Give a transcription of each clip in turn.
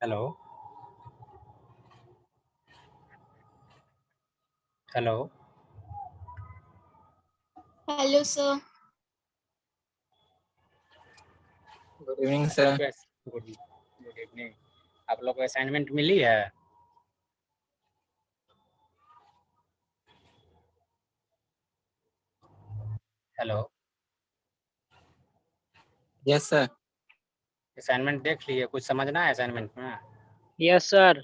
Hello hello hello sir. Good evening sir. Good good evening. आप लोग को assignment मिली है? Hello, yes sir. असाइनमेंट देख लिए? कुछ समझना है असाइनमेंट में? Yes sir.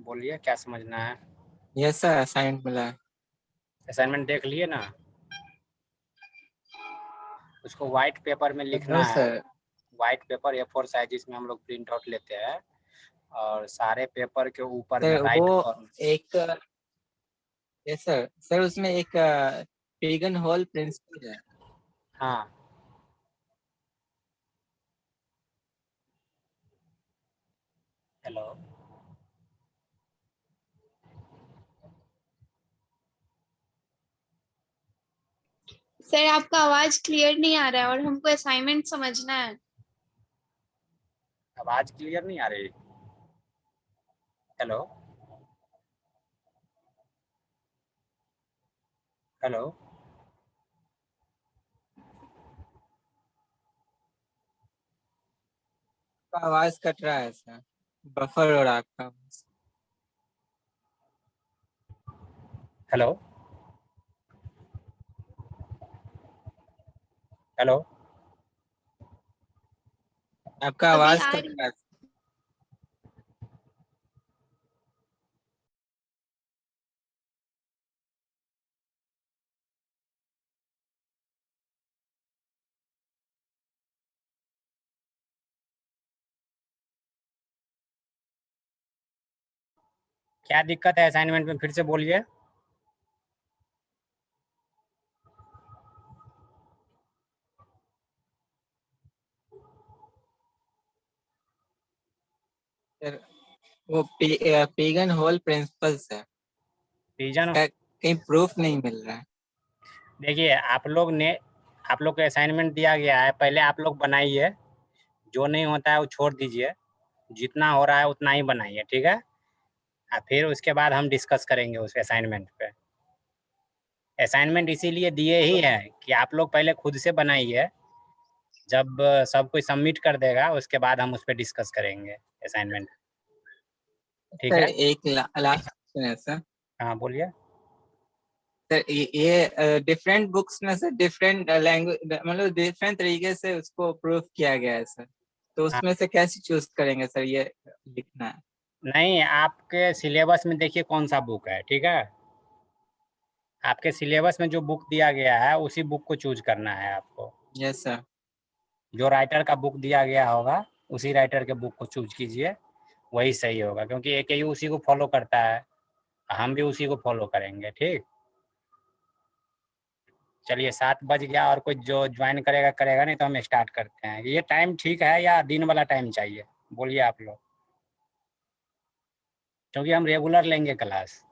बोलिए क्या समझना है। यस सर, असाइनमेंट मिला है। असाइनमेंट देख लिए ना? उसको वाइट पेपर में लिखना नो है। Sir. White paper A4 size जिसमें हम लोग प्रिंट आउट लेते हैं, और सारे पेपर के ऊपर में सर राइट वो कॉर्नर। एक यस सर। सर उसमें एक पेगन हॉल प्रिंसिपल है। हाँ, हेलो सर आपका आवाज क्लियर नहीं आ रहा है और हमको असाइनमेंट समझना है। आवाज क्लियर नहीं आ रही? हेलो हेलो आपका आवाज कट रहा है सर, बफर हो रहा है आपका। हेलो हेलो आपका अभी आवाज आ कट रही रहा है। क्या दिक्कत है असाइनमेंट में? फिर से बोलिए। सर वो पेगन हॉल प्रिंसिपल्स है, रीजन इसका कहीं प्रूफ नहीं मिल रहा है। देखिए, आप लोग को असाइनमेंट दिया गया है, पहले आप लोग बनाइए। जो नहीं होता है वो छोड़ दीजिए, जितना हो रहा है उतना ही बनाइए, ठीक है? फिर उसके बाद हम डिस्कस करेंगे उस असाइनमेंट पे। असाइनमेंट इसीलिए दिए ही हैं कि आप लोग पहले खुद से बनाइए, जब सब कोई सबमिट कर देगा उसके बाद हम उस पर डिस्कस करेंगे असाइनमेंट, ठीक सर है? एक लास्ट क्वेश्चन है सर। हाँ बोलिए। सर ये डिफरेंट बुक्स में से डिफरेंट लैंग्वेज, मतलब डिफरेंट तरीके से उसको प्रूफ किया गया है सर, तो हाँ, उसमें से कैसे चूज करेंगे सर, ये लिखना है। नहीं, आपके सिलेबस में देखिए कौन सा बुक है, ठीक है? आपके सिलेबस में जो बुक दिया गया है उसी बुक को चूज करना है आपको। Yes sir. जो राइटर का बुक दिया गया होगा उसी राइटर के बुक को चूज कीजिए, वही सही होगा, क्योंकि AKU उसी को फॉलो करता है, हम भी उसी को फॉलो करेंगे, ठीक? चलिए 7 बज गया, और कोई जो ज्वाइन करेगा करेगा, नहीं तो हम स्टार्ट करते हैं। ये टाइम ठीक है या दिन वाला टाइम चाहिए? बोलिए आप लोग, क्योंकि हम रेगुलर लेंगे क्लास।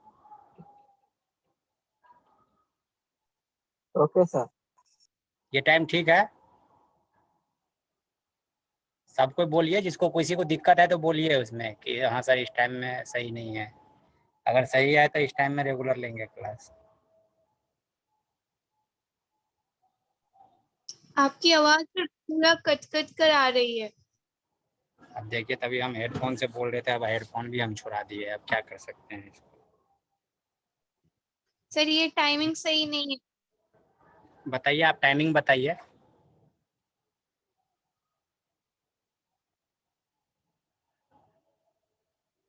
Okay sir. ये टाइम ठीक है? सबको बोलिए, जिसको किसी को दिक्कत है तो बोलिए उसमें कि हाँ सर इस टाइम में सही नहीं है। अगर सही है तो इस टाइम में रेगुलर लेंगे क्लास। आपकी आवाज पूरा कट कट कर आ रही है। अब देखिए, तभी हम हेडफोन से बोल रहे थे, अब हेडफोन भी हम छुड़ा दिए, अब क्या कर सकते हैं इसको। सर ये टाइमिंग सही नहीं है। बताइए, आप टाइमिंग बताइए।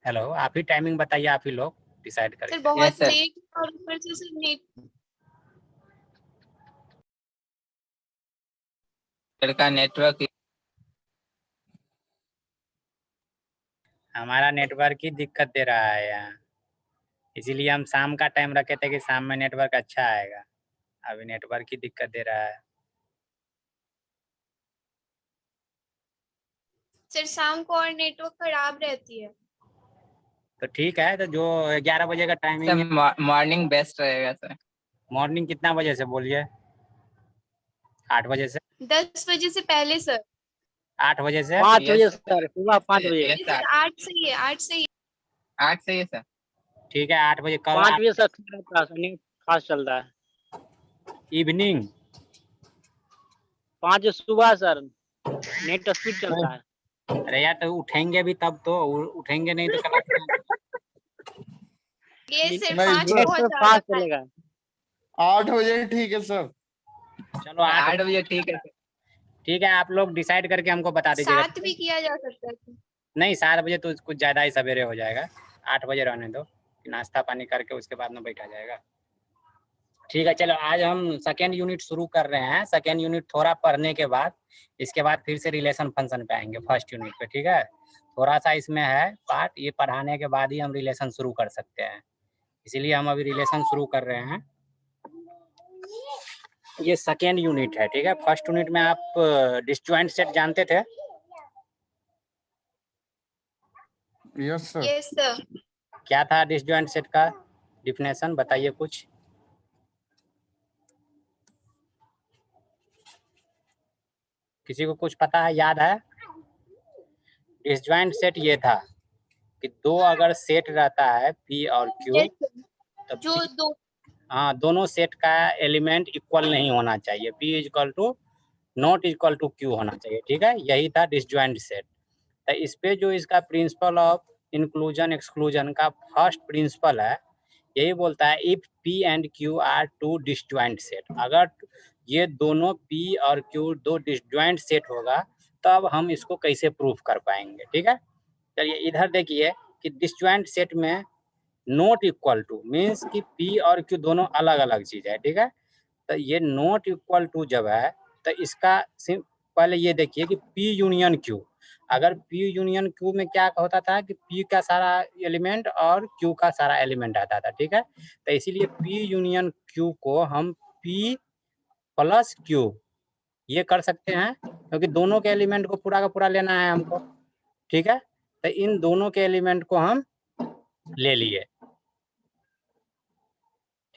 हेलो, आप ही टाइमिंग बताइए, आप ही लोग डिसाइड सर करके। बहुत यस सर। लेट और ऊपर से सर नेट। सर का नेटवर्क। हमारा नेटवर्क ही दिक्कत दे रहा है यहाँ, इसीलिए हम शाम का टाइम रखे थे कि शाम में नेटवर्क अच्छा आएगा। अभी नेटवर्क ही दिक्कत दे रहा है। सर शाम को और नेटवर्क खराब रहती है। तो ठीक है, तो जो 11 बजे का टाइमिंग है। सर मॉर्निंग बेस्ट रहेगा सर। मॉर्निंग कितना बजे से बोलिए? 8 बजे से? 10 बजे से पहले सर। 8 बजे से 5 बजे Yes, सर, सुबह 5 बजे। yes, sir. 8 सही है, 8 सही है। 8 सही है सर। ठीक है 8 बजे कल 5 बजे सर नहीं क्लास चल रहा है। इवनिंग 5 बजे सुबह सर, नेट स्पीड चल रहा है। अरे यार तो उठेंगे भी तब तो, उठेंगे नहीं तो क्लास ये सिर्फ नहीं 5 सर, नेट बहुत तो ज्यादा फास्ट है। चलेगा। 8 बजे ठीक है सर। चलो 8 8 बजे ठीक है सर। ठीक है, आप लोग डिसाइड करके हमको बता दीजिएगा। 7 भी किया जा सकता है। नहीं 7 बजे तो कुछ ज़्यादा ही सवेरे हो जाएगा, 8 बजे रहने दो, नाश्ता पानी करके उसके बाद में बैठा जाएगा। ठीक है चलो, आज हम सेकेंड यूनिट शुरू कर रहे हैं। सेकेंड यूनिट थोड़ा पढ़ने के बाद इसके बाद फिर से रिलेशन फंक्शन पे आएंगे फर्स्ट यूनिट पे। ठीक है, थोड़ा सा इसमें है पार्ट, ये पढ़ाने के बाद ही हम रिलेशन शुरू कर सकते हैं, इसीलिए हम अभी रिलेशन शुरू कर रहे हैं। ये सेकेंड यूनिट है। ठीक है, फर्स्ट यूनिट में आप डिसजॉइंट सेट जानते थे? Yes sir. Yes sir. क्या था डिसजॉइंट सेट का डिफिनेशन, बताइए कुछ। किसी को कुछ पता है, याद है? डिसजॉइंट सेट ये था कि दो अगर सेट रहता है P और Q, यस तो जो दो हाँ दोनों सेट का एलिमेंट इक्वल नहीं होना चाहिए, P equal to not equal to Q होना चाहिए। ठीक है, यही था डिसजॉइंट सेट। तो इस पे जो इसका प्रिंसिपल ऑफ इंक्लूजन एक्सक्लूजन का फर्स्ट प्रिंसिपल है, यही बोलता है if P and Q are two disjoint set, अगर ये दोनों P और Q दो डिसजॉइंट सेट होगा तब हम इसको कैसे प्रूफ कर पाएंगे। ठीक है, चलिए इधर देखिए कि डिसजॉइंट सेट में नॉट इक्वल टू मीन्स कि P और Q दोनों अलग अलग चीज है। ठीक है, तो ये नॉट इक्वल टू जब है तो इसका पहले ये देखिए कि P यूनियन Q, अगर P यूनियन Q में क्या होता था कि P का सारा एलिमेंट और Q का सारा एलिमेंट आता था। ठीक है, तो इसीलिए P यूनियन Q को हम P प्लस Q ये कर सकते हैं, क्योंकि दोनों के एलिमेंट को पूरा का पूरा लेना है हमको। ठीक है, तो इन दोनों के एलिमेंट को हम ले लिए।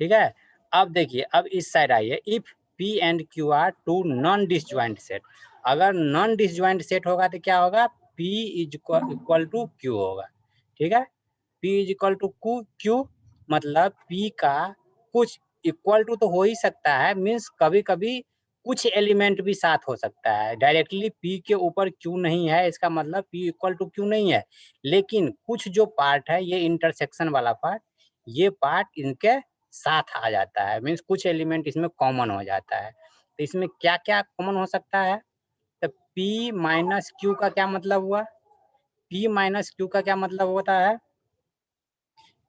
ठीक है, अब देखिए, अब इस साइड आइए, if P and Q are two non disjoint set, अगर नॉन डिसजॉइंट सेट होगा तो क्या होगा, P is equal to Q होगा। ठीक है, P is equal to Q मतलब P का कुछ इक्वल टू तो हो ही सकता है, मीन्स कभी कभी कुछ एलिमेंट भी साथ हो सकता है, डायरेक्टली P के ऊपर Q नहीं है, इसका मतलब P इक्वल टू Q नहीं है, लेकिन कुछ जो पार्ट है ये इंटरसेक्शन वाला पार्ट, ये पार्ट इनके साथ आ जाता है, मीन्स कुछ एलिमेंट इसमें कॉमन हो जाता है। तो इसमें क्या क्या कॉमन हो सकता है, तो P माइनस Q का क्या मतलब हुआ, P माइनस Q का क्या मतलब होता है,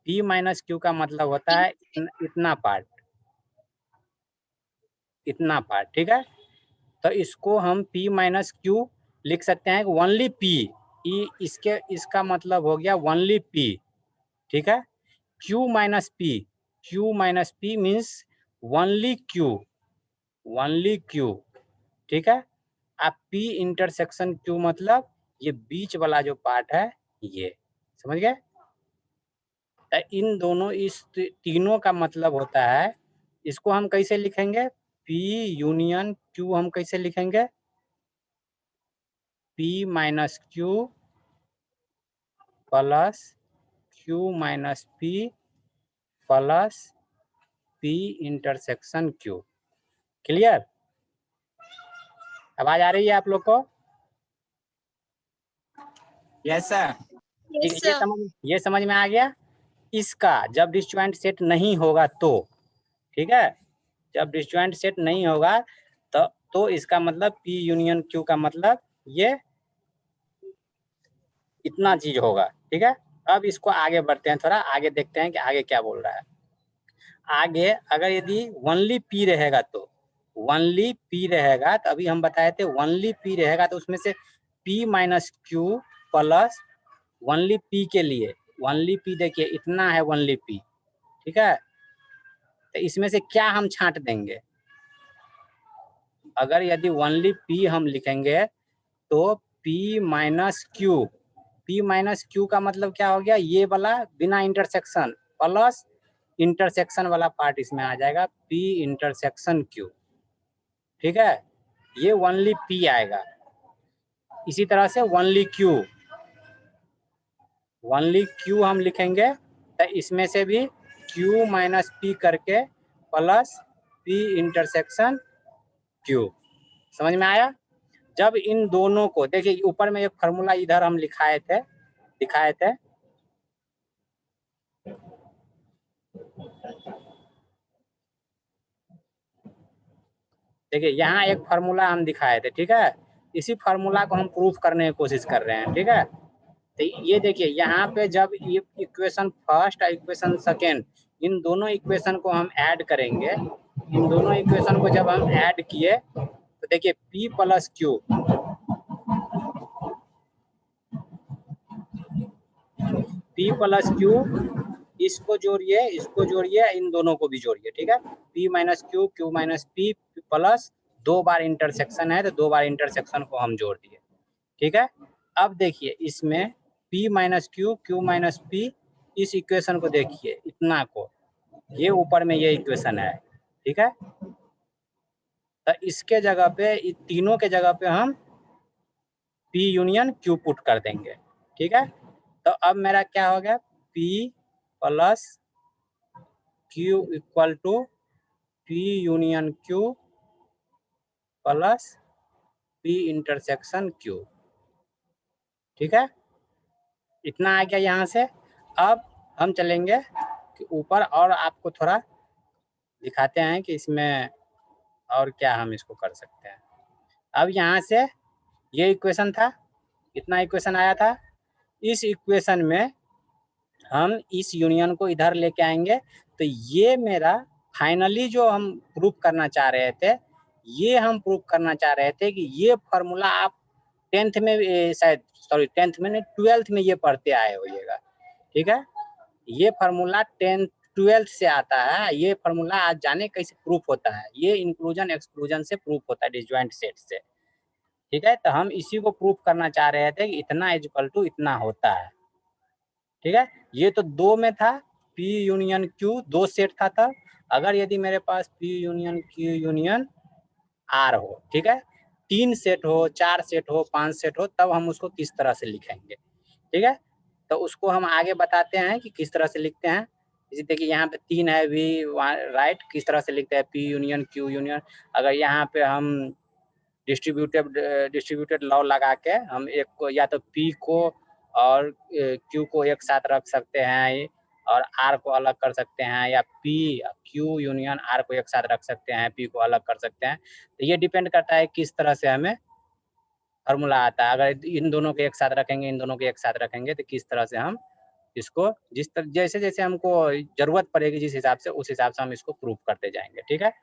P माइनस Q का मतलब होता है इतना पार्ट, इतना पार्ट। ठीक है, तो इसको हम P माइनस Q लिख सकते हैं ओनली P, इसका मतलब हो गया ओनली P। ठीक है, Q minus P means only Q, only Q। ठीक है, आप P इंटरसेक्शन Q मतलब ये बीच वाला जो पार्ट है ये, समझ गए? तो इन दोनों इस तीनों का मतलब होता है, इसको हम कैसे लिखेंगे, P यूनियन Q हम कैसे लिखेंगे, P minus Q plus Q minus P plus P intersection Q। Clear? आवाज आ रही है आप लोग को? Yes sir. ठीक यस है, सर। ये समझ में आ गया। इसका जब डिसजॉइंट सेट नहीं होगा तो, ठीक है, जब डिसजॉइंट सेट नहीं होगा तो इसका मतलब P यूनियन Q का मतलब ये इतना चीज होगा। ठीक है, अब इसको आगे बढ़ते हैं, थोड़ा आगे देखते हैं कि आगे क्या बोल रहा है। आगे अगर यदि ओनली P रहेगा तो, ओनली P रहेगा तो अभी हम बताए थे ओनली P रहेगा तो उसमें से P minus Q plus only P के लिए ओनली P देखिए इतना है ओनली P। ठीक है, तो इसमें से क्या हम छांट देंगे, अगर यदि ओनली P हम लिखेंगे तो P माइनस Q का मतलब क्या हो गया, ये वाला बिना इंटरसेक्शन प्लस इंटरसेक्शन वाला पार्ट इसमें आ जाएगा, P इंटरसेक्शन Q। ठीक है, ये ओनली P आएगा। इसी तरह से ओनली क्यू हम लिखेंगे तो इसमें से भी क्यू माइनस पी करके प्लस पी इंटरसेक्शन क्यू। समझ में आया? जब इन दोनों को देखिए, ऊपर में एक फार्मूला इधर हम दिखाए थे देखिए, यहाँ एक फार्मूला हम दिखाए थे, ठीक है। इसी फार्मूला को हम प्रूफ करने की कोशिश कर रहे हैं, ठीक है। तो ये देखिए, यहाँ पे जब ये इक्वेशन फर्स्ट और इक्वेशन सेकेंड, इन दोनों इक्वेशन को हम ऐड करेंगे, इन दोनों इक्वेशन को जब हम ऐड किए तो देखिए P plus Q, P plus Q, इसको जोड़िए, इन दोनों को भी जोड़िए, ठीक है। P minus Q, Q minus P plus 2 बार इंटरसेक्शन है तो 2 बार इंटरसेक्शन को हम जोड़ दिए, ठीक है। अब देखिए इसमें P minus Q, Q minus P, इस इक्वेशन को देखिए, इतना को, ये ऊपर में ये इक्वेशन है, ठीक है। तो इसके जगह पे, तीनों के जगह पे हम P यूनियन Q पुट कर देंगे, ठीक है। तो अब मेरा क्या हो गया, P plus Q equal to P union Q plus P intersection Q, ठीक है। इतना आ गया यहाँ से। अब हम चलेंगे कि ऊपर और आपको थोड़ा दिखाते हैं कि इसमें और क्या हम इसको कर सकते हैं। अब यहाँ से ये इक्वेशन था, इतना इक्वेशन आया था, इस इक्वेशन में हम इस यूनियन को इधर लेके आएंगे तो ये मेरा फाइनली जो हम प्रूफ करना चाह रहे थे, ये हम प्रूफ करना चाह रहे थे कि ये फार्मूला आप 10th में शायद, सॉरी 10th में नहीं, 12th में ये पढ़ते आए होइएगा, ठीक है। ये फार्मूला 10th 12th से आता है, ये फार्मूला आज जाने कैसे प्रूफ होता है, ये इंक्लूजन एक्सक्लूजन से प्रूफ होता है, डिसजॉइंट सेट से, ठीक है। तो हम इसी को प्रूफ करना चाह रहे थे कि इतना इज इक्वल टू इतना होता है, ठीक है। ये तो 2 में था, P यूनियन Q 2 सेट था तब। अगर यदि मेरे पास P union Q union R हो, ठीक है, 3 सेट हो, 4 सेट हो, 5 सेट हो, तब हम उसको किस तरह से लिखेंगे, ठीक है। तो उसको हम आगे बताते हैं कि किस तरह से लिखते हैं। जैसे देखिए यहाँ पे 3 है, V राइट, किस तरह से लिखते हैं, P यूनियन Q यूनियन। अगर यहाँ पे हम डिस्ट्रीब्यूटेड लॉ लगा के हम एक को, या तो P को और Q को एक साथ रख सकते हैं और R को अलग कर सकते हैं, या P Q यूनियन R को एक साथ रख सकते हैं, P को अलग कर सकते हैं। तो ये डिपेंड करता है किस तरह से हमें फार्मूला आता है। अगर इन दोनों को एक साथ रखेंगे, इन दोनों को एक साथ रखेंगे तो किस तरह से हम इसको, जैसे जैसे हमको जरूरत पड़ेगी जिस हिसाब से, उस हिसाब से हम इसको प्रूफ करते जाएंगे, ठीक है।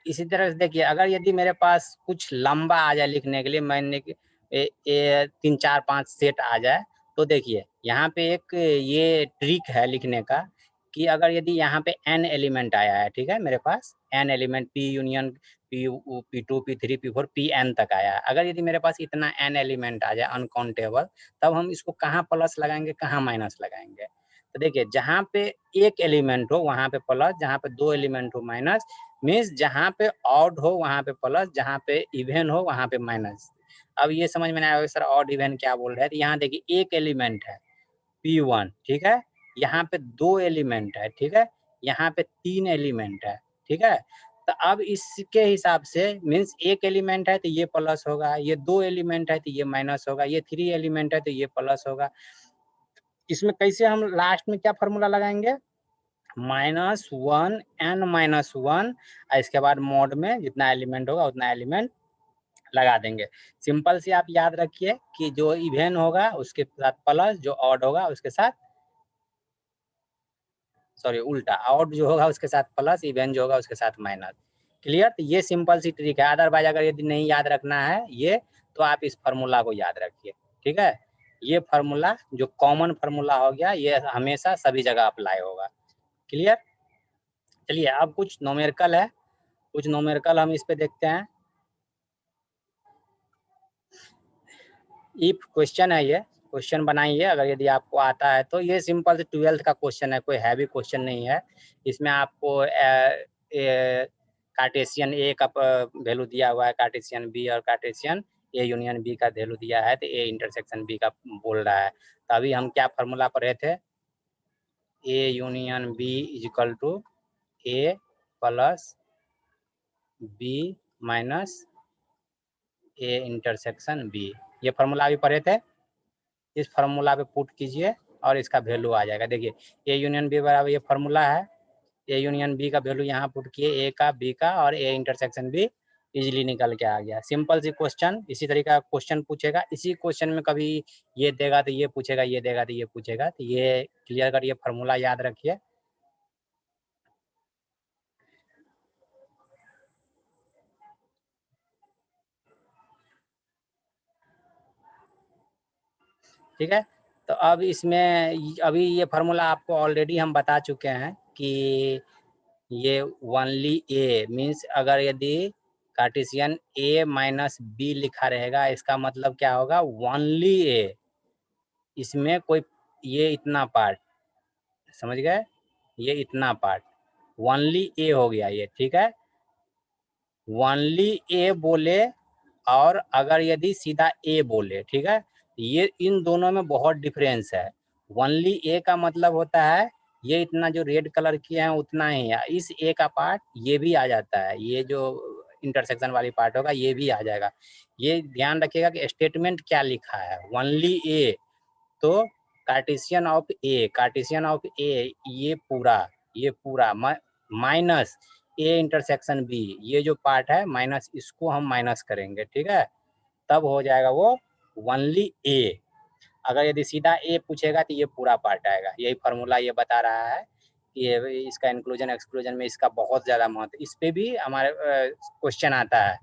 इसी तरह से देखिए, अगर यदि मेरे पास कुछ लंबा आ जाए लिखने के लिए, मैंने 3 4 5 सेट आ जाए, तो देखिए यहाँ पे एक ये ट्रिक है लिखने का कि अगर यदि यहाँ पे n एलिमेंट आया है, ठीक है, मेरे पास n element P union P2 P3 P4 Pn तक आया है, अगर यदि मेरे पास इतना n एलिमेंट आ जाए अनकाउंटेबल, तब हम इसको कहाँ प्लस लगाएंगे, कहाँ माइनस लगाएंगे। तो देखिए जहाँ पे एक एलिमेंट हो वहाँ पे प्लस, जहाँ पे 2 एलिमेंट हो माइनस, मीन्स जहाँ पे ऑड हो वहाँ पे प्लस, जहाँ पे इवन हो वहाँ पे माइनस। अब ये समझ में नहीं आया सर ऑड इवन क्या बोल रहे हैं। तो यहाँ देखिए एक एलिमेंट है P1, ठीक है, यहाँ पे 2 एलिमेंट है, ठीक है, यहाँ पे 3 एलिमेंट है, ठीक है। तो अब इसके हिसाब से मीन्स एक एलिमेंट है तो ये प्लस होगा, ये 2 एलिमेंट है तो ये माइनस होगा, ये 3 एलिमेंट है तो ये प्लस होगा। इसमें कैसे हम लास्ट में क्या फार्मूला लगाएंगे, -1 n -1, इसके बाद मोड में जितना एलिमेंट होगा उतना एलिमेंट लगा देंगे। सिंपल से आप याद रखिए कि जो इवन होगा उसके साथ प्लस, जो ऑड होगा उसके साथ, सॉरी उल्टा, ऑड जो होगा उसके साथ प्लस, इवन जो होगा उसके साथ माइनस। क्लियर। तो ये सिंपल सी ट्रिक है। अदरवाइज अगर यदि नहीं याद रखना है ये, तो आप इस फार्मूला को याद रखिए, ठीक है। ये फार्मूला जो कॉमन फार्मूला हो गया, ये हमेशा सभी जगह अप्लाई होगा। क्लियर। चलिए अब कुछ न्यूमेरिकल है, कुछ न्यूमेरिकल हम इस पे देखते हैं। इफ क्वेश्चन है, ये क्वेश्चन बनाइए अगर यदि आपको आता है तो। ये सिंपल से 12th का क्वेश्चन है, कोई हैवी क्वेश्चन नहीं है। इसमें आपको कार्टेशियन ए का वैल्यू दिया हुआ है, कार्टेशियन बी और कार्टेशियन ए यूनियन बी का वैल्यू दिया है, तो ए इंटरसेक्शन बी का बोल रहा है। तो अभी हम क्या फॉर्मूला पढ़े थे, A union B is equal to A plus B minus A intersection B, ये फॉर्मूला अभी पढ़े थे। इस फॉर्मूला पे पुट कीजिए और इसका वैल्यू आ जाएगा। देखिए ए यूनियन बी बराबर ये फॉर्मूला है, ए यूनियन बी का वैल्यू यहाँ पुट किए, ए का बी का और ए इंटरसेक्शन बी इजीली निकल के आ गया। सिंपल सी क्वेश्चन, इसी तरीके का क्वेश्चन पूछेगा, इसी क्वेश्चन में कभी ये देगा तो ये पूछेगा, ये देगा तो ये पूछेगा, तो ये क्लियर करिए, फॉर्मूला याद रखिए। ठीक है, तो अब इसमें अभी ये फार्मूला आपको ऑलरेडी हम बता चुके हैं कि ये ओनली ए मीन्स अगर यदि कार्टेशियन ए माइनस बी लिखा रहेगा, इसका मतलब क्या होगा, ओनली ए, इसमें कोई ये इतना पार्ट, समझ गए, ये इतना पार्ट ओनली ए हो गया ये। ठीक है, ओनली ए बोले और अगर यदि सीधा ए बोले, ठीक है, ये इन दोनों में बहुत डिफरेंस है। ओनली ए का मतलब होता है ये इतना जो रेड कलर किए हैं उतना ही है, इस ए का पार्ट ये भी आ जाता है, ये जो इंटरसेक्शन वाली पार्ट होगा ये भी आ जाएगा। ये ध्यान रखिएगा कि स्टेटमेंट क्या लिखा है, ओनली ए, तो Cartesian of A, Cartesian of A ये पूरा माइनस ए इंटरसेक्शन बी, ये जो पार्ट है माइनस, इसको हम माइनस करेंगे। ठीक है, तब हो जाएगा वो ओनली ए। अगर यदि सीधा ए पूछेगा तो ये पूरा पार्ट आएगा। यही फार्मूला ये बता रहा है कि इसका इंक्लूजन एक्सक्लूजन में इसका बहुत ज़्यादा महत्व, इस पे भी हमारे क्वेश्चन आता है,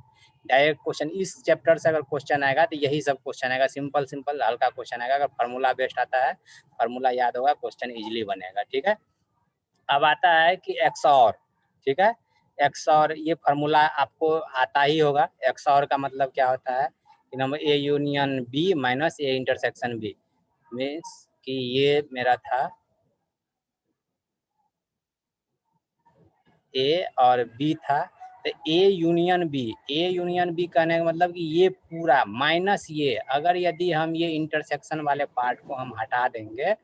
डायरेक्ट क्वेश्चन। इस चैप्टर से अगर क्वेश्चन आएगा तो यही सब क्वेश्चन आएगा, सिंपल हल्का क्वेश्चन आएगा। अगर फार्मूला बेस्ड आता है, फार्मूला याद होगा, क्वेश्चन इजीली बनेगा। ठीक है, अब आता है कि XOR। ठीक है, XOR ये फार्मूला आपको आता ही होगा। XOR का मतलब क्या होता है कि number A union B minus A intersection B, means कि ये मेरा था ए और बी था, तो ए यूनियन बी कहने का मतलब कि ये पूरा माइनस ये, अगर यदि हम ये इंटरसेक्शन वाले पार्ट को हम हटा देंगे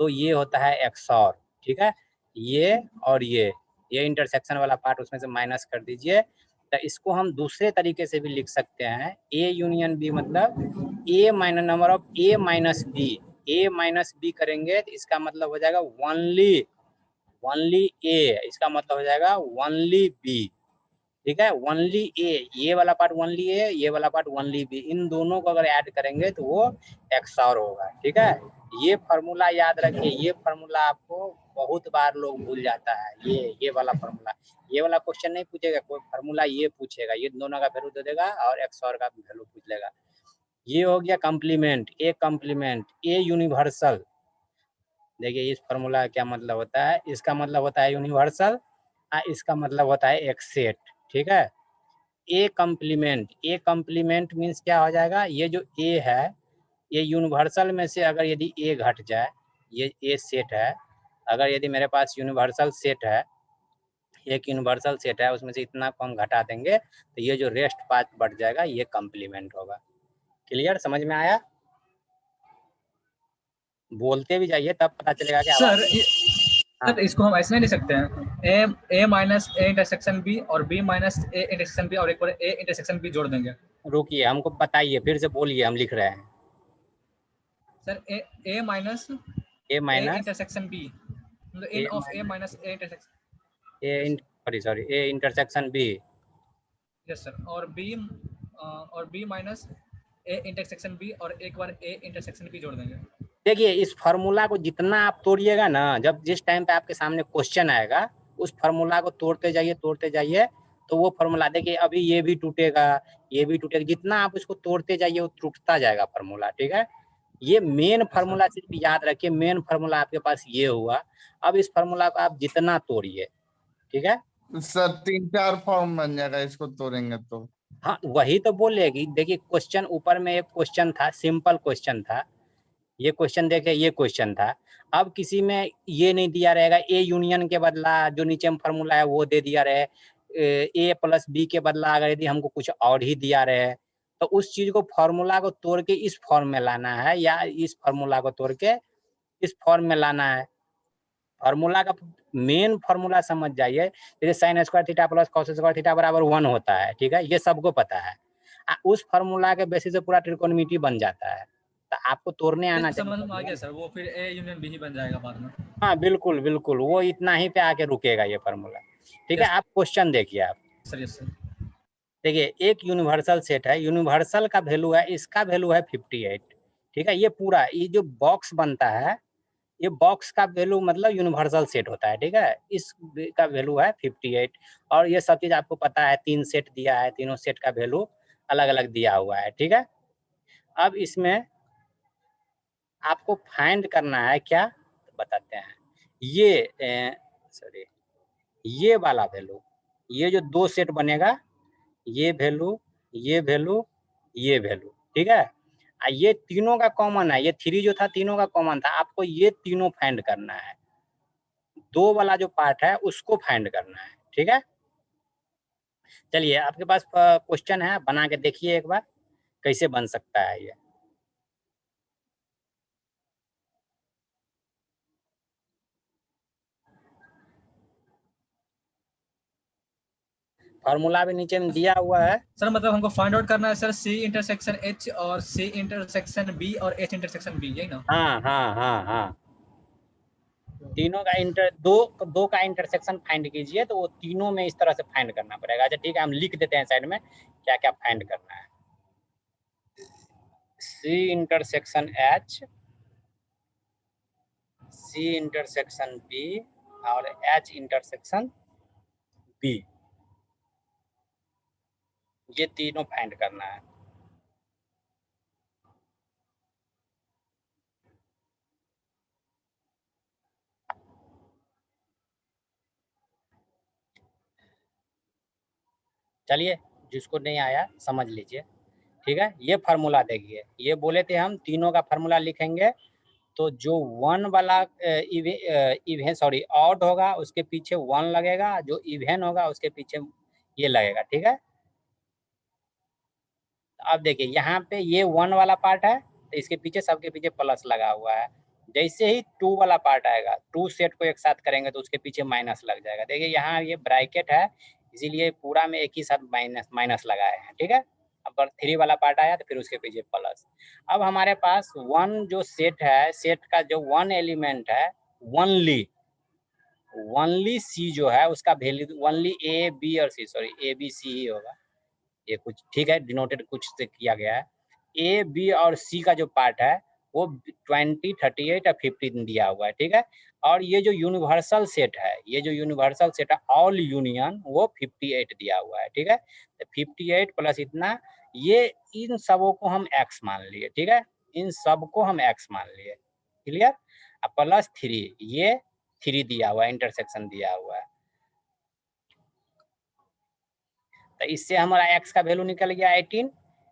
तो ये होता है XOR। ठीक है, ये और ये इंटरसेक्शन वाला पार्ट उसमें से माइनस कर दीजिए, तो इसको हम दूसरे तरीके से भी लिख सकते हैं। ए यूनियन बी मतलब A minus number of A minus B, A minus B करेंगे तो इसका मतलब हो जाएगा ओनली ए, इसका मतलब हो जाएगा ओनली बी। ठीक है, ओनली ए, ये वाला पार्ट ओनली ए, ये वाला पार्ट ओनली बी, इन दोनों को अगर ऐड करेंगे तो वो XOR होगा। ठीक है, ये फार्मूला याद रखिए, ये फार्मूला आपको बहुत बार लोग भूल जाता है। ये वाला फार्मूला, ये वाला क्वेश्चन नहीं पूछेगा कोई, फार्मूला ये पूछेगा, ये दोनों का वैल्यू दे देगा और XOR का वैल्यू पूछ लेगा। ये हो गया कम्प्लीमेंट, ए यूनिवर्सल। देखिए इस फार्मूला का क्या मतलब होता है, इसका मतलब होता है यूनिवर्सल, इसका मतलब होता है एक सेट। ठीक है, ए कम्प्लीमेंट मीन्स क्या हो जाएगा, ये जो ए है, ये यूनिवर्सल में से अगर यदि ए घट जाए, ये ए सेट है, अगर यदि मेरे पास यूनिवर्सल सेट है, एक यूनिवर्सल सेट है, उसमें से इतना को हम घटा देंगे तो ये जो रेस्ट पार्ट बढ़ जाएगा, ये कम्प्लीमेंट होगा। क्लियर, समझ में आया? बोलते भी जाइए तब पता चलेगा कि सर इसको हम ऐसे नहीं लिख सकते हैं, A minus A intersection B और B minus A intersection B और एक बार ए इंटरसेक्शन बी जोड़ देंगे। रुकिए, हमको बताइए, फिर से बोलिए, हम लिख रहे हैं। Sir A minus intersection B, मतलब N of A minus A intersection A intersection B, yes sir, और B minus A intersection B और एक बार ए इंटरसेक्शन बी जोड़ देंगे। देखिए इस फार्मूला को जितना आप तोड़िएगा ना, जब जिस टाइम पे आपके सामने क्वेश्चन आएगा, उस फार्मूला को तोड़ते जाइए तो वो फार्मूला, देखिए अभी ये भी टूटेगा, जितना आप उसको तोड़ते जाइए वो टूटता जाएगा फार्मूला। ठीक है, ये मेन फार्मूला सिर्फ याद रखिए, मेन फार्मूला आपके पास ये हुआ। अब इस फार्मूला को आप जितना तोड़िए, ठीक है सर, 3-4 फॉर्म बन जाएगा इसको तोड़ेंगे तो। हाँ, वही तो बोलेगी। देखिए क्वेश्चन ऊपर में एक क्वेश्चन था, सिंपल क्वेश्चन था, ये क्वेश्चन देखे, ये क्वेश्चन था। अब किसी में ये नहीं दिया रहेगा, ए यूनियन के बदला जो नीचे में फार्मूला है वो दे दिया रहे, ए प्लस बी के बदला अगर यदि हमको कुछ और ही दिया रहे तो उस चीज को फॉर्मूला को तोड़ के इस फॉर्म में लाना है या इस फॉर्मूला को तोड़ के इस फॉर्म में लाना है। फॉर्मूला का मेन फॉर्मूला समझ जाइए, जैसे sine square theta plus cos square theta बराबर 1 होता है, ठीक है, ये सबको पता है। उस फॉर्मूला के बेसिस से पूरा त्रिकोणमिति बन जाता है, तो आपको तोड़ने आना समझ में आ चाहिए। गया सर, वो फिर ए यूनियन बी ही बन जाएगा बाद में। हाँ बिल्कुल बिल्कुल, वो इतना ही पे आके रुकेगा ये फॉर्मूला, ठीक है। आप क्वेश्चन देखिए, आप सर यस सर। देखिए एक यूनिवर्सल सेट है, यूनिवर्सल का वैल्यू है, इसका वैल्यू है 58, ठीक है। ये पूरा ये जो बॉक्स बनता है, ये बॉक्स का वैल्यू मतलब यूनिवर्सल सेट होता है, ठीक है। इस का वैल्यू है 58 और ये सब चीज आपको पता है, 3 सेट दिया है, तीनों सेट का वैल्यू अलग अलग दिया हुआ है, ठीक है। अब इसमें आपको फाइंड करना है क्या, तो बताते हैं। ये सॉरी, ये वाला वैल्यू, ये जो 2 सेट बनेगा, ये वैल्यू, ये वैल्यू, ये वैल्यू, ठीक है। ये तीनों का कॉमन है, ये 3 जो था तीनों का कॉमन था, आपको ये तीनों फाइंड करना है। 2 वाला जो पार्ट है उसको फाइंड करना है, ठीक है। चलिए आपके पास क्वेश्चन है, बना के देखिए एक बार कैसे बन सकता है ये। फॉर्मूला भी नीचे में दिया हुआ है। सर मतलब हमको फाइंड आउट करना है सर सी इंटरसेक्शन एच और सी इंटरसेक्शन बी और एच इंटरसेक्शन बी, यही ना? हाँ हाँ हाँ हाँ, तीनों का दो का इंटरसेक्शन फाइंड कीजिए, तो वो तीनों में इस तरह से फाइंड करना पड़ेगा। अच्छा ठीक है, हम लिख देते हैं साइड में क्या क्या फाइंड करना है। C intersection H, C intersection B और एच इंटरसेक्शन बी, ये तीनों फाइंड करना है। चलिए जिसको नहीं आया समझ लीजिए, ठीक है। ये फार्मूला देखिए, ये बोले थे हम तीनों का फार्मूला लिखेंगे, तो जो 1 वाला इवेन सॉरी ऑड होगा उसके पीछे 1 लगेगा, जो इवेन होगा उसके पीछे ये लगेगा, ठीक है। अब देखिए यहाँ पे ये 1 वाला पार्ट है, तो इसके पीछे सबके पीछे प्लस लगा हुआ है। जैसे ही 2 वाला पार्ट आएगा, 2 सेट को एक साथ करेंगे तो उसके पीछे माइनस लग जाएगा। देखिए यहाँ ये ब्रैकेट है, इसीलिए पूरा में एक ही साथ माइनस लगाए हैं, ठीक है। अब 3 वाला पार्ट आया तो फिर उसके पीछे प्लस। अब हमारे पास 1 जो सेट है, सेट का जो 1 एलिमेंट है, ओनली सी जो है उसका वैल्यू ओनली ए बी और सी, सॉरी ए बी सी ही होगा, ये कुछ ठीक है डिनोटेड कुछ से किया गया है। ए बी और सी का जो पार्ट है वो 20, 38 और 15 दिया हुआ है, ठीक है। और ये जो यूनिवर्सल सेट है, ये जो यूनिवर्सल सेट है ऑल यूनियन, वो 58 दिया हुआ है, ठीक है। तो 58 प्लस इतना, ये इन सबों को हम एक्स मान लिए, ठीक है, इन सबको हम एक्स मान लिए, क्लियर। अब प्लस 3, ये 3 दिया हुआ है, इंटरसेक्शन दिया हुआ है, तो इससे हमारा x का वैल्यू निकल गया 18,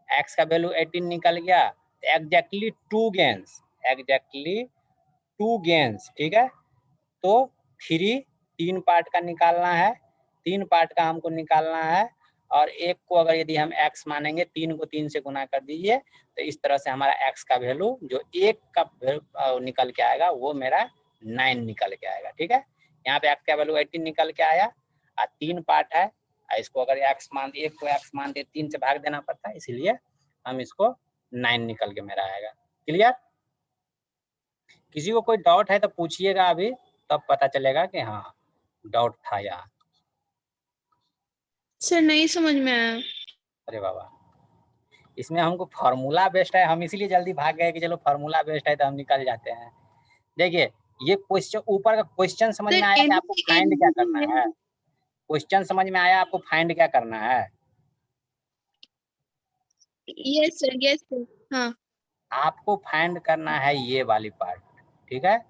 x का वैल्यू 18 निकल गया, एग्जैक्टली 2 गेंस, ठीक है। तो 3 पार्ट का निकालना है, 3 पार्ट का हमको निकालना है, और एक को अगर यदि हम x मानेंगे, 3 को 3 से गुना कर दीजिए, तो इस तरह से हमारा x का वैल्यू जो एक का निकल के आएगा वो मेरा 9 निकल के आएगा, ठीक है। यहाँ पे x का वैल्यू 18 निकल के आया, और 3 पार्ट है, इसको अगर x मान दिए, एक को x मान दिए, 3 से भाग देना पड़ता है, इसलिए हम इसको 9 निकल के मेरा आएगा, क्लियर। किसी को कोई डाउट है तो पूछिएगा अभी, तब पता चलेगा कि हाँ डाउट था यहाँ। सर नहीं समझ में आया। अरे बाबा, इसमें हमको फार्मूला बेस्ड है, हम इसीलिए जल्दी भाग गए कि चलो फार्मूला बेस्ड है तो हम निकल जाते हैं। देखिए ये क्वेश्चन, ऊपर का क्वेश्चन समझ में आया कि आपको फाइंड क्या करना है, क्वेश्चन समझ में आया आपको फाइंड क्या करना है। यस सर, हाँ। आपको फाइंड करना है ये वाली पार्ट, ठीक है।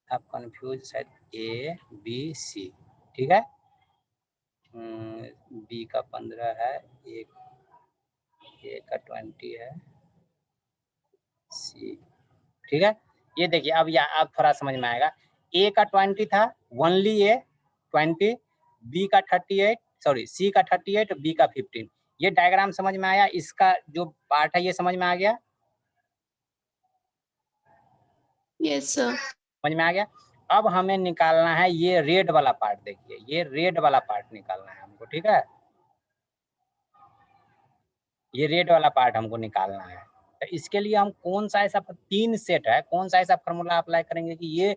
आप कंफ्यूज शायद ए बी सी, ठीक है। बी का 15 है, ए का 20 है, सी, ठीक है। ये देखिए अब थोड़ा समझ में आएगा, ए का 20 था, ओनली ए 20, बी का 38, सॉरी सी का 38 और बी का 15। ये डायग्राम समझ में आया? इसका जो पार्ट है ये समझ में आ गया? Yes sir. समझ में आ गया? अब हमें निकालना है ये रेड वाला पार्ट। देखिए ये रेड वाला पार्ट निकालना है हमको, ठीक है? ये रेड वाला पार्ट हमको निकालना है। तो इसके लिए हम कौन सा ऐसा 3 सेट है, कौन सा ऐसा फार्मूला अप्लाई करेंगे कि ये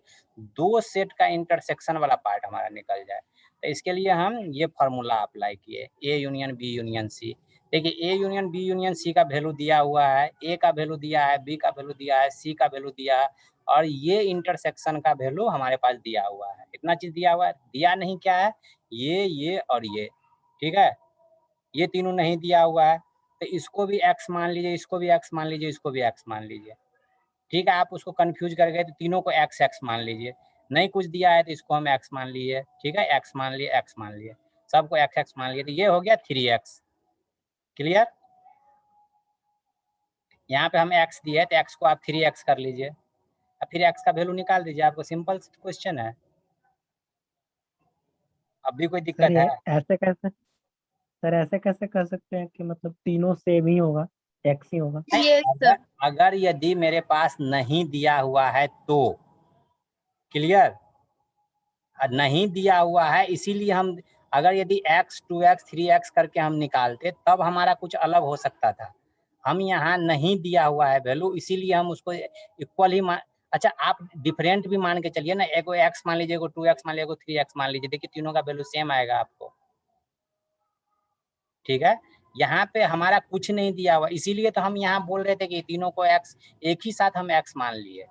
2 सेट का इंटरसेक्शन वाला पार्ट हमारा निकल जाए? तो इसके लिए हम ये फार्मूला अप्लाई किए, A union B union C. देखिए A union B union C का वैल्यू दिया हुआ है, ए का वैल्यू दिया है, बी का वैल्यू दिया है, सी का वैल्यू दिया है, और ये इंटरसेक्शन का वैल्यू हमारे पास दिया हुआ है। इतना चीज दिया हुआ है। दिया नहीं क्या है? ये और ये, ठीक है? ये तीनों नहीं दिया हुआ है, तो इसको भी x मान लीजिए, इसको भी x मान लीजिए, इसको भी x मान लीजिए, ठीक है? आप उसको कंफ्यूज कर गए तो तीनों को x मान लीजिए। नहीं कुछ दिया है तो इसको हम x मान लिए, ठीक है? x मान लिए, x मान लिए, सबको x मान लिए, तो ये हो गया 3x। क्लियर? यहाँ पे हम x दिए तो x को आप 3x कर लीजिए, अब फिर x का वैल्यू निकाल दीजिए। आपको सिंपल क्वेश्चन है। अब भी कोई सर दिक्कत ये है? ऐसे कैसे, सर ऐसे कैसे कर सकते हैं कि मतलब तीनों सेम ही होगा, एक्स ही होगा? Yes sir. अगर यदि मेरे पास नहीं दिया हुआ है तो, क्लियर? नहीं दिया हुआ है इसीलिए हम, अगर यदि x 2x 3x करके हम निकालते तब हमारा कुछ अलग हो सकता था। हम यहाँ नहीं दिया हुआ है वैल्यू, इसीलिए हम उसको इक्वल ही मान, अच्छा आप डिफरेंट भी मान के चलिए ना, एगो x मान लीजिए, एगो 2x मान लीजिए, एगो 3x मान लीजिए, देखिए तीनों का वैल्यू सेम आएगा आपको, ठीक है? यहाँ पे हमारा कुछ नहीं दिया हुआ, इसीलिए तो हम यहाँ बोल रहे थे कि तीनों को x एक ही साथ हम x मान लिए,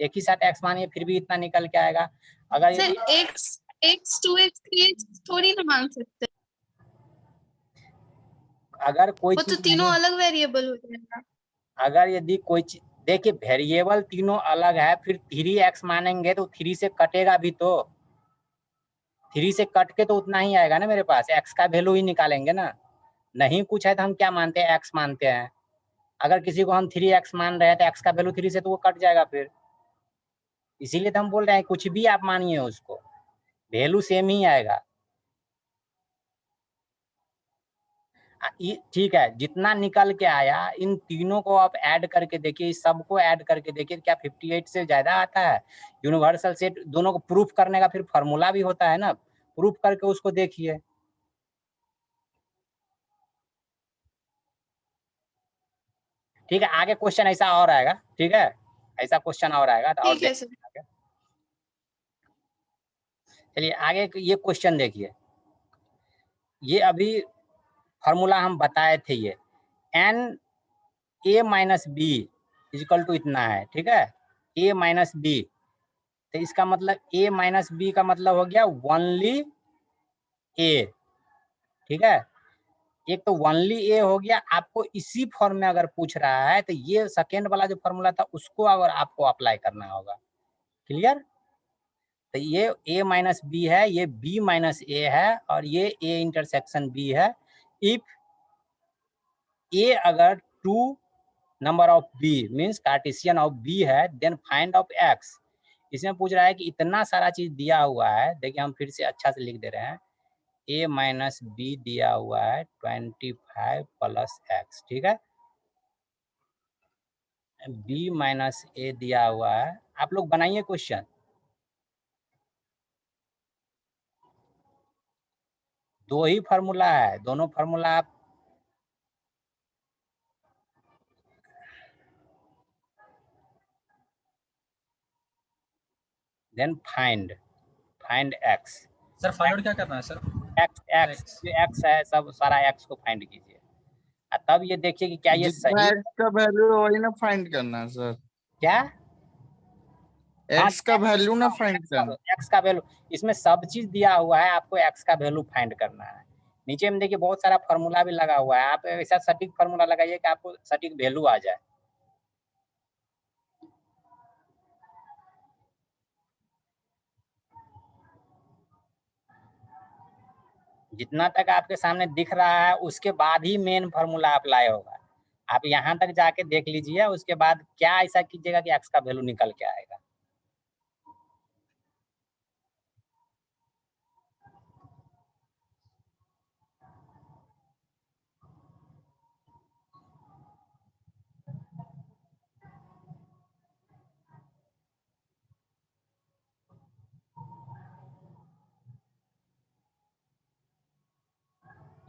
एक ही साथ x मानिए, फिर भी इतना निकल के आएगा। अगर सर यदि x 2x 3x थोड़ी ना मान सकते, अगर कोई वो तो चीज तीनों नहीं, अलग वेरिएबल हो जाएगा। अगर यदि कोई चीज, देखिए वेरिएबल तीनों अलग है, फिर 3x मानेंगे तो 3 से कटेगा भी, तो 3 से कट के तो उतना ही आएगा ना मेरे पास, x का वैल्यू ही निकालेंगे ना। नहीं कुछ है तो हम क्या मानते हैं? x मानते हैं। अगर किसी को हम 3x मान रहे हैं तो x का वैल्यू 3 से तो वो कट जाएगा फिर, इसीलिए तो हम बोल रहे हैं कुछ भी आप मानिए उसको, वैल्यू सेम ही आएगा। ठीक है, जितना निकल के आया इन तीनों को आप ऐड करके देखिए, इस सबको ऐड करके देखिए, क्या 58 से ज्यादा आता है? यूनिवर्सल सेट दोनों को प्रूफ करने का फिर फॉर्मूला भी होता है ना, प्रूफ करके उसको देखिए। ठीक है, आगे क्वेश्चन ऐसा और आएगा, ठीक है? ऐसा क्वेश्चन और आएगा तो और ठीक है सर। देखिए। चलिए आगे ये क्वेश्चन देखिए, ये अभी फॉर्मूला हम बताए थे, ये n a minus B is equal to इतना है, ठीक है? a माइनस बी, तो इसका मतलब a माइनस बी का मतलब हो गया ओनली a, ठीक है? एक तो ओनली a हो गया। आपको इसी फॉर्म में अगर पूछ रहा है तो ये सेकेंड वाला जो फॉर्मूला था उसको अगर आपको अप्लाई करना होगा। क्लियर? तो ये a माइनस बी है, ये b माइनस a है, और ये a इंटरसेक्शन b है। इफ a अगर 2 number of b means Cartesian of b है, देन फाइंड ऑफ x। इसमें पूछ रहा है कि इतना सारा चीज दिया हुआ है, देखिए हम फिर से अच्छा से लिख दे रहे हैं, a माइनस बी दिया हुआ है 25 प्लस x, ठीक है? b माइनस a दिया हुआ है। आप लोग बनाइए क्वेश्चन, दो ही फार्मूला है, दोनों फार्मूला आप then find x। Sir find out क्या करना है सर? x जो x है सब सारा x को फाइंड कीजिए, और तब ये देखिए कि क्या ये जितना सही, x का वैल्यू है वही ना फाइंड करना है सर, क्या x का वैल्यू ना फाइंड करना। x का वैल्यू, इसमें सब चीज दिया हुआ है, आपको x का वैल्यू फाइंड करना है। नीचे में देखिए बहुत सारा फार्मूला भी लगा हुआ है, आप ऐसा सटीक फार्मूला लगाइए कि आपको सटीक वैल्यू आ जाए। जितना तक आपके सामने दिख रहा है उसके बाद ही मेन फार्मूला अप्लाई होगा। आप यहाँ तक जाके देख लीजिए, उसके बाद क्या ऐसा कीजिएगा कि x का वैल्यू निकल के आएगा।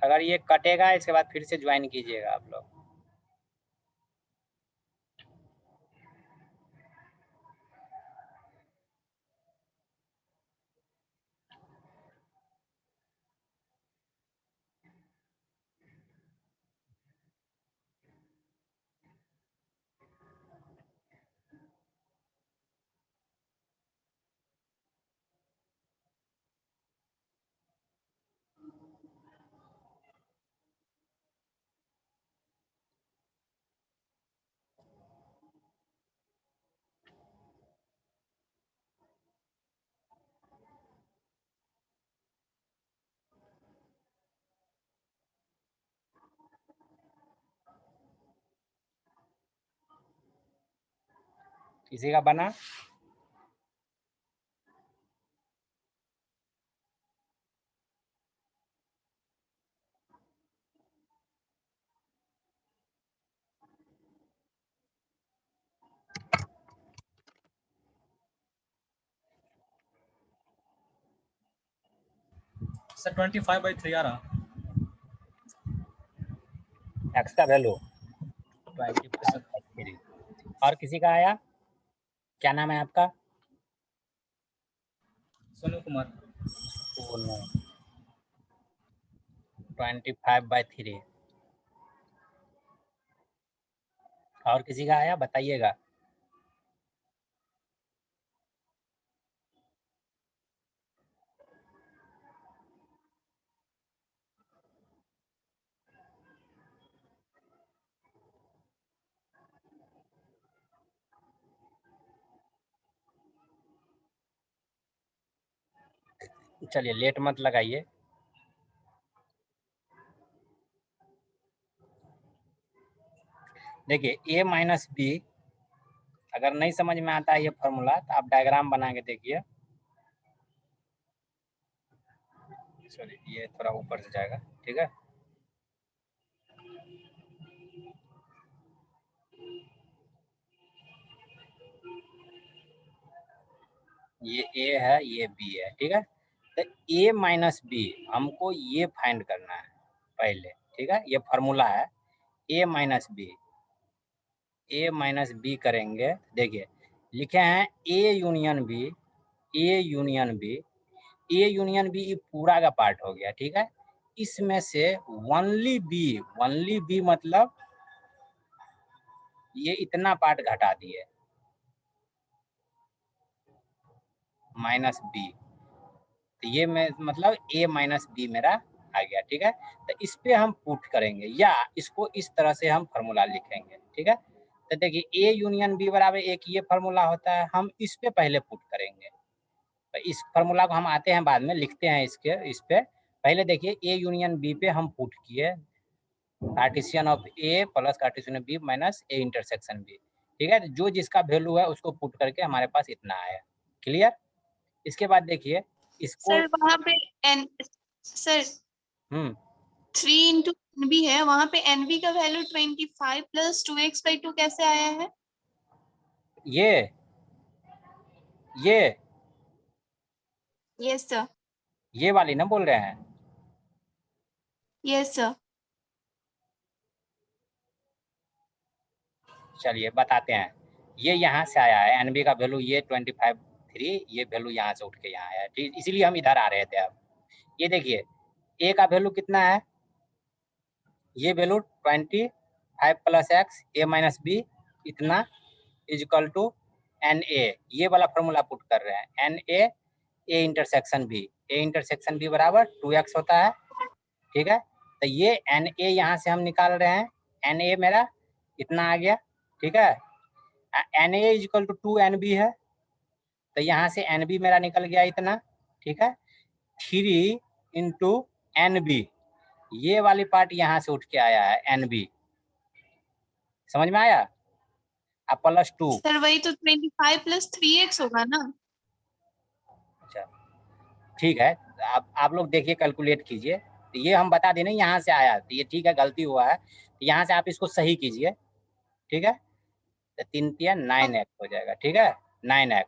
अगर ये कटेगा इसके बाद फिर से ज्वाइन कीजिएगा आप लोग। किसी का बना? सर 25/3 आ रहा। एक्स का वैल्यू 25/3। और किसी का आया? क्या नाम है आपका? सोनू कुमार। 25/3। और किसी का आया? बताइएगा। चलिए लेट मत लगाइए। देखिए a माइनस बी, अगर नहीं समझ में आता है ये फॉर्मूला तो आप डायग्राम बना के देखिए। सॉरी ये थोड़ा ऊपर से जाएगा, ठीक है। ये a है, ये b है, ठीक है। तो a माइनस बी हमको ये फाइंड करना है पहले, ठीक है। ये फार्मूला है a minus B. a minus B करेंगे, देखिए लिखे हैं a union B, a union B, a union B ये पूरा का पार्ट हो गया, ठीक है। इसमें से ओनली बी मतलब ये इतना पार्ट घटा दिए माइनस बी, तो ये में मतलब a माइनस बी मेरा आ गया, ठीक है। तो इस पे हम पुट करेंगे या इसको इस तरह से हम फार्मूला लिखेंगे, ठीक है। तो देखिए a यूनियन बी बराबर एक ये फार्मूला होता है, हम इस पे पहले पुट करेंगे। तो इस फार्मूला को हम आते हैं बाद में लिखते हैं इस पे। पहले देखिए a यूनियन बी पे हम पुट किए Cartesian of a plus Cartesian of b minus a intersection b, ठीक है। जो जिसका वैल्यू है उसको पुट करके हमारे पास इतना आया। क्लियर? इसके बाद देखिए इसको सर वहाँ पे एन सर 3 इंटू एनबी है, वहाँ पे एनबी का वैल्यू 25 प्लस 2x/2 कैसे आया है? ये यस सर, ये वाली ना बोल रहे हैं? Yes sir. चलिए बताते हैं। ये यहाँ से आया है एनबी का वैल्यू, ये 25/3, ये वैल्यू यहाँ से उठ के यहाँ आया है, ठीक। इसीलिए हम इधर आ रहे थे। अब ये देखिए a का वैल्यू कितना है, ये value 25 plus x a minus B इतना इजकल टू NA, ये वाला फॉर्मूला पुट कर रहे हैं। NA a इंटरसेक्शन b बराबर 2x होता है, ठीक है। तो ये NA यहाँ से हम निकाल रहे हैं, NA मेरा इतना आ गया, ठीक है। NA इजकल टू 2NB है, तो यहाँ से NB मेरा निकल गया इतना, ठीक है। 3 इंटू NB, ये वाली पार्ट यहाँ से उठ के आया है NB, समझ में आया? अब प्लस 2। सर वही तो 25 प्लस 3x होगा ना? अच्छा ठीक है, आप लोग देखिए कैलकुलेट कीजिए। तो ये हम बता दें यहाँ से आया, तो ये ठीक है, गलती हुआ है। तो यहाँ से आप इसको सही कीजिए, ठीक है। तो 3 9x हो जाएगा, ठीक है, 9x।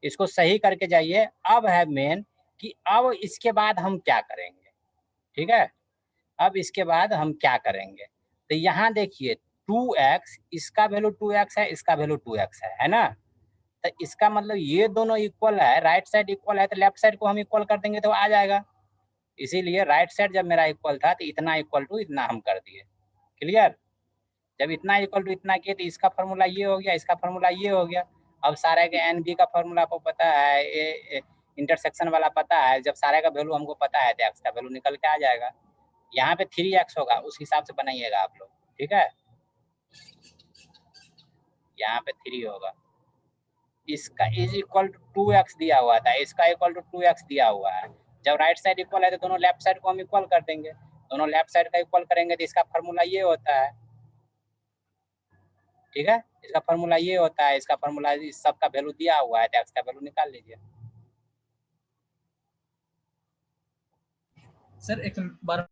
इसको सही करके जाइए। अब है मेन कि अब इसके बाद हम क्या करेंगे, ठीक है। अब इसके बाद हम क्या करेंगे, तो यहाँ देखिए 2x, इसका वैल्यू 2x है, इसका वैल्यू 2x है ना। तो इसका मतलब ये दोनों इक्वल है, राइट साइड इक्वल है, तो लेफ्ट साइड को हम इक्वल कर देंगे तो आ जाएगा। इसीलिए राइट साइड जब मेरा इक्वल था तो इतना इक्वल टू इतना हम कर दिए। क्लियर? जब इतना इक्वल टू इतना किए तो इसका फॉर्मूला ये हो गया, इसका फॉर्मूला ये हो गया। अब सारे के एन बी का फॉर्मूला आपको पता है, इंटरसेक्शन वाला पता है। जब सारे का वैल्यू हमको पता है तो एक्स का वैल्यू निकल के आ जाएगा। यहाँ पे 3x होगा, उस हिसाब से बनाइएगा आप लोग, ठीक है। यहाँ पे 3 होगा, इसका इज इक्वल टू 2x दिया हुआ था, इसका इक्वल टू 2x दिया हुआ है। जब राइट साइड इक्वल है तो दोनों लेफ्ट साइड को हम इक्वल कर देंगे। दोनों लेफ्ट साइड का इक्वल करेंगे तो इसका फॉर्मूला ये होता है, ठीक है। इसका फॉर्मूला ये होता है, इसका फॉर्मूला इस सब का वैल्यू दिया हुआ है तो x का वैल्यू निकाल लीजिए। सर एक बार